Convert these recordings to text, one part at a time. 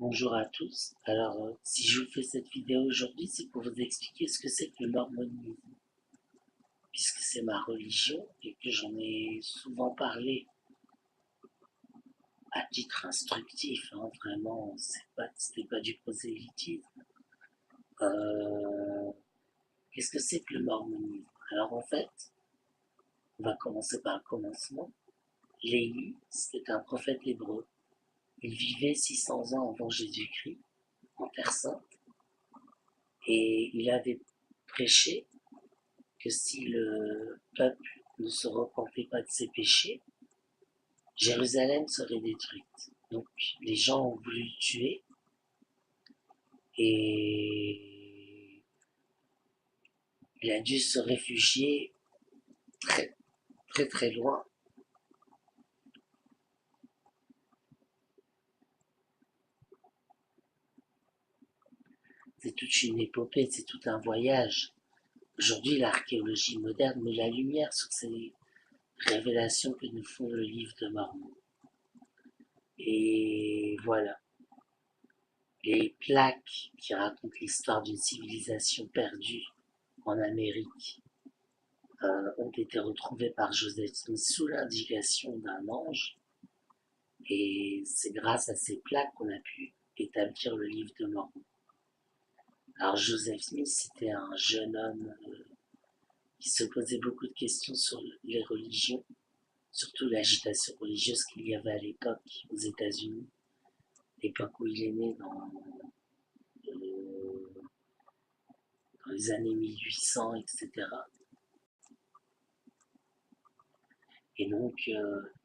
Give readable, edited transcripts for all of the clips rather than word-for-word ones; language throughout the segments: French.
Bonjour à tous. Alors, si je vous fais cette vidéo aujourd'hui, c'est pour vous expliquer ce que c'est que le mormonisme, puisque c'est ma religion et que j'en ai souvent parlé à titre instructif, hein, vraiment, c'était pas du prosélytisme. Euh, Qu'est-ce que c'est que le mormonisme? Alors, en fait, on va commencer par le commencement. Léhi, c'était un prophète hébreu. Il vivait 600 ans avant Jésus-Christ, en Terre Sainte, et il avait prêché que si le peuple ne se repentait pas de ses péchés, Jérusalem serait détruite. Donc les gens ont voulu le tuer et il a dû se réfugier très très très loin. C'est toute une épopée, c'est tout un voyage. Aujourd'hui, l'archéologie moderne met la lumière sur ces révélations que nous font le livre de Mormon. Et voilà, les plaques qui racontent l'histoire d'une civilisation perdue en Amérique ont été retrouvées par Joseph Smith sous l'indication d'un ange. Et c'est grâce à ces plaques qu'on a pu établir le livre de Mormon. Alors Joseph Smith, c'était un jeune homme qui se posait beaucoup de questions sur les religions, surtout l'agitation religieuse qu'il y avait à l'époque aux États-Unis, l'époque où il est né dans les années 1800, etc. Et donc,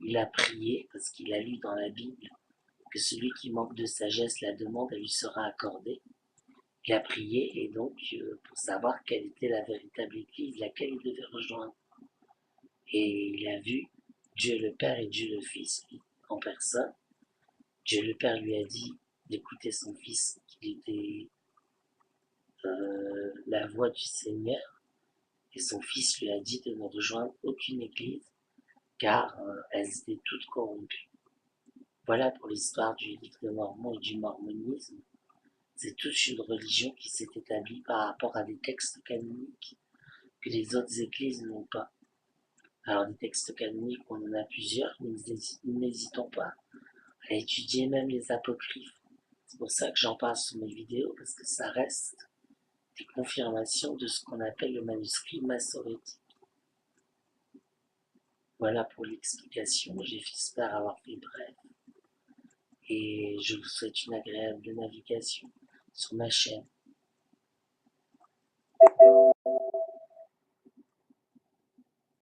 il a prié parce qu'il a lu dans la Bible que celui qui manque de sagesse la demande, elle lui sera accordée. Il a prié et donc pour savoir quelle était la véritable église laquelle il devait rejoindre. Et il a vu Dieu le Père et Dieu le Fils en personne. Dieu le Père lui a dit d'écouter son Fils, qu'il était la voix du Seigneur. Et son Fils lui a dit de ne rejoindre aucune église car elles étaient toutes corrompues. Voilà pour l'histoire du livre de Mormon et du mormonisme. C'est toute une religion qui s'est établie par rapport à des textes canoniques que les autres églises n'ont pas. Alors des textes canoniques, on en a plusieurs, mais nous n'hésitons pas à étudier même les apocryphes. C'est pour ça que j'en parle sur mes vidéos, parce que ça reste des confirmations de ce qu'on appelle le manuscrit massorétique. Voilà pour l'explication, j'espère avoir fait bref, et je vous souhaite une agréable navigation sur ma chaîne.